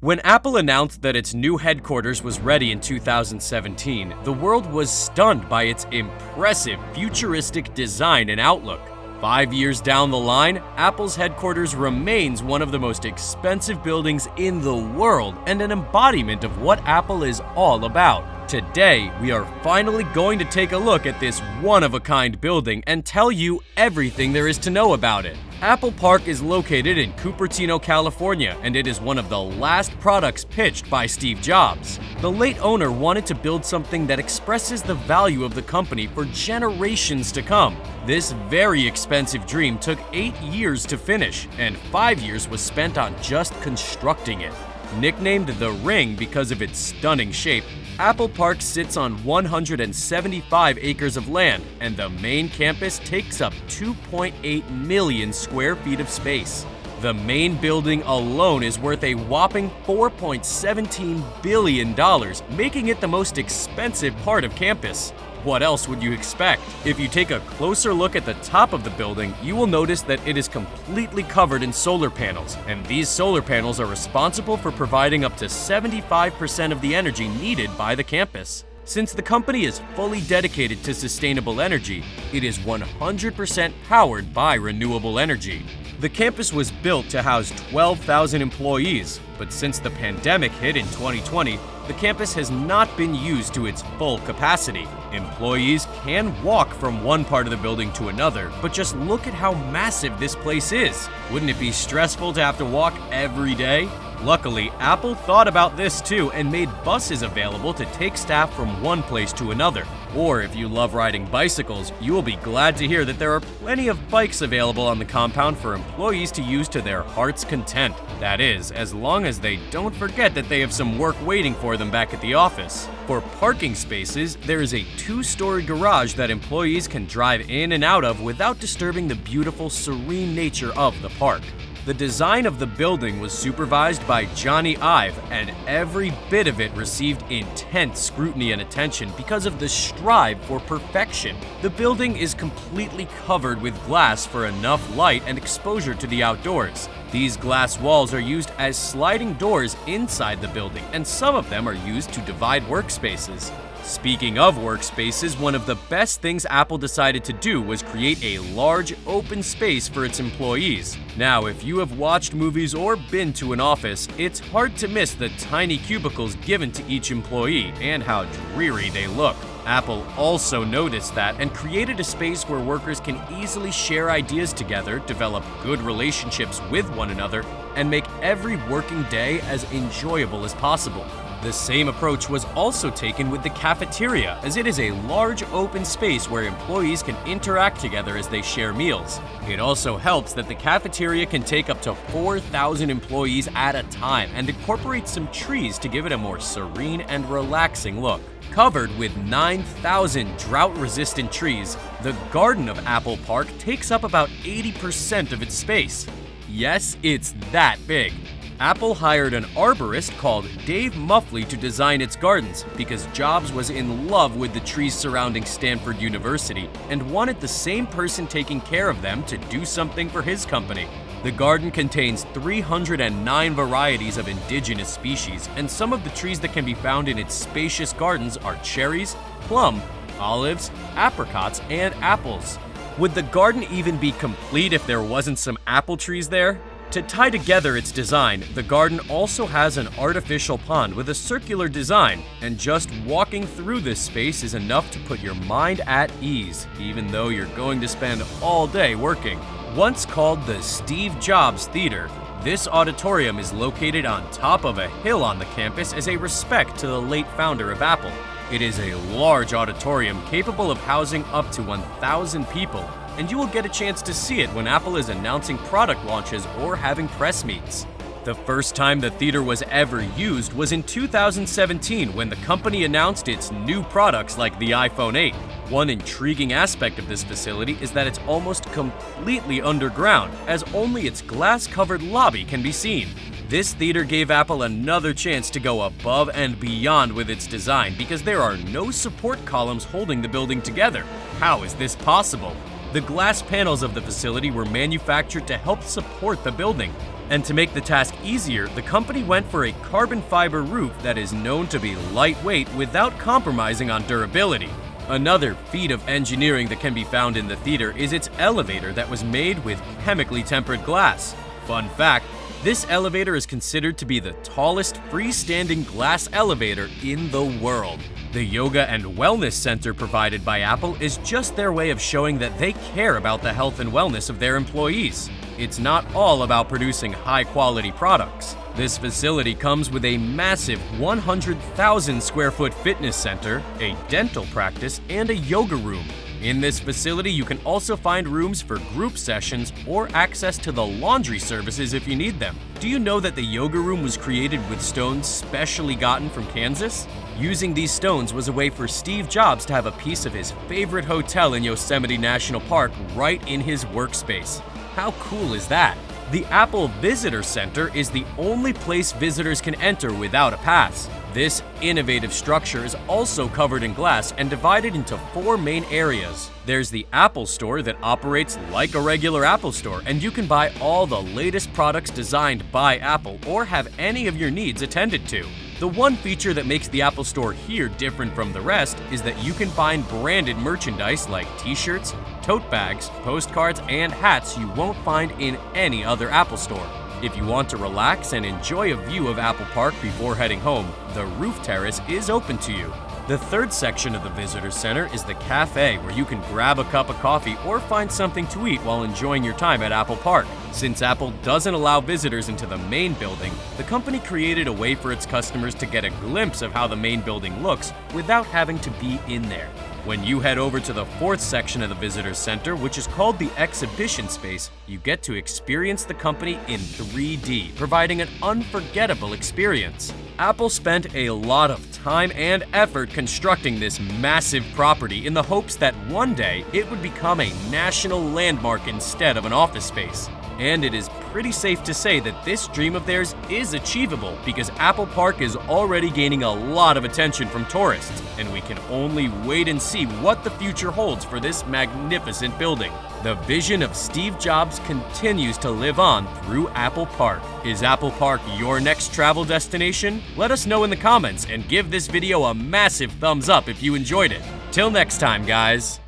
When Apple announced that its new headquarters was ready in 2017, the world was stunned by its impressive futuristic design and outlook. 5 years down the line, Apple's headquarters remains one of the most expensive buildings in the world and an embodiment of what Apple is all about. Today, we are finally going to take a look at this one-of-a-kind building and tell you everything there is to know about it. Apple Park is located in Cupertino, California, and it is one of the last products pitched by Steve Jobs. The late owner wanted to build something that expresses the value of the company for generations to come. This very expensive dream took 8 years to finish, and 5 years was spent on just constructing it. Nicknamed the Ring because of its stunning shape, Apple Park sits on 175 acres of land, and the main campus takes up 2.8 million square feet of space. The main building alone is worth a whopping $4.17 billion, making it the most expensive part of campus. What else would you expect? If you take a closer look at the top of the building, you will notice that it is completely covered in solar panels, and these solar panels are responsible for providing up to 75% of the energy needed by the campus. Since the company is fully dedicated to sustainable energy, it is 100% powered by renewable energy. The campus was built to house 12,000 employees, but since the pandemic hit in 2020, the campus has not been used to its full capacity. Employees can walk from one part of the building to another, but just look at how massive this place is. Wouldn't it be stressful to have to walk every day? Luckily, Apple thought about this too and made buses available to take staff from one place to another. Or if you love riding bicycles, you will be glad to hear that there are plenty of bikes available on the compound for employees to use to their heart's content. That is, as long as they don't forget that they have some work waiting for them back at the office. For parking spaces, there is a 2-story garage that employees can drive in and out of without disturbing the beautiful, serene nature of the park. The design of the building was supervised by Johnny Ive, and every bit of it received intense scrutiny and attention because of the strive for perfection. The building is completely covered with glass for enough light and exposure to the outdoors. These glass walls are used as sliding doors inside the building, and some of them are used to divide workspaces. Speaking of workspaces, one of the best things Apple decided to do was create a large open space for its employees. Now, if you have watched movies or been to an office, it's hard to miss the tiny cubicles given to each employee and how dreary they look. Apple also noticed that and created a space where workers can easily share ideas together, develop good relationships with one another, and make every working day as enjoyable as possible. The same approach was also taken with the cafeteria, as it is a large open space where employees can interact together as they share meals. It also helps that the cafeteria can take up to 4,000 employees at a time and incorporates some trees to give it a more serene and relaxing look. Covered with 9,000 drought-resistant trees, the garden of Apple Park takes up about 80% of its space. Yes, it's that big. Apple hired an arborist called Dave Muffley to design its gardens because Jobs was in love with the trees surrounding Stanford University and wanted the same person taking care of them to do something for his company. The garden contains 309 varieties of indigenous species, and some of the trees that can be found in its spacious gardens are cherries, plum, olives, apricots, and apples. Would the garden even be complete if there wasn't some apple trees there? To tie together its design, the garden also has an artificial pond with a circular design, and just walking through this space is enough to put your mind at ease, even though you're going to spend all day working. Once called the Steve Jobs Theater, this auditorium is located on top of a hill on the campus as a respect to the late founder of Apple. It is a large auditorium capable of housing up to 1,000 people, and you will get a chance to see it when Apple is announcing product launches or having press meets. The first time the theater was ever used was in 2017 when the company announced its new products like the iPhone 8. One intriguing aspect of this facility is that it's almost completely underground, as only its glass-covered lobby can be seen. This theater gave Apple another chance to go above and beyond with its design because there are no support columns holding the building together. How is this possible? The glass panels of the facility were manufactured to help support the building. And to make the task easier, the company went for a carbon fiber roof that is known to be lightweight without compromising on durability. Another feat of engineering that can be found in the theater is its elevator that was made with chemically tempered glass. Fun fact, this elevator is considered to be the tallest freestanding glass elevator in the world. The Yoga and Wellness Center provided by Apple is just their way of showing that they care about the health and wellness of their employees. It's not all about producing high-quality products. This facility comes with a massive 100,000 square foot fitness center, a dental practice, and a yoga room. In this facility, you can also find rooms for group sessions or access to the laundry services if you need them. Do you know that the yoga room was created with stones specially gotten from Kansas? Using these stones was a way for Steve Jobs to have a piece of his favorite hotel in Yosemite National Park right in his workspace. How cool is that? The Apple Visitor Center is the only place visitors can enter without a pass. This innovative structure is also covered in glass and divided into 4 main areas. There's the Apple Store that operates like a regular Apple Store, and you can buy all the latest products designed by Apple or have any of your needs attended to. The one feature that makes the Apple Store here different from the rest is that you can find branded merchandise like t-shirts, tote bags, postcards, and hats you won't find in any other Apple Store. If you want to relax and enjoy a view of Apple Park before heading home, the roof terrace is open to you. The third section of the Visitor Center is the cafe, where you can grab a cup of coffee or find something to eat while enjoying your time at Apple Park. Since Apple doesn't allow visitors into the main building, the company created a way for its customers to get a glimpse of how the main building looks without having to be in there. When you head over to the fourth section of the Visitor Center, which is called the Exhibition Space, you get to experience the company in 3D, providing an unforgettable experience. Apple spent a lot of time and effort constructing this massive property in the hopes that one day it would become a national landmark instead of an office space. And it is pretty safe to say that this dream of theirs is achievable because Apple Park is already gaining a lot of attention from tourists, and we can only wait and see what the future holds for this magnificent building. The vision of Steve Jobs continues to live on through Apple Park. Is Apple Park your next travel destination? Let us know in the comments and give this video a massive thumbs up if you enjoyed it. Till next time, guys.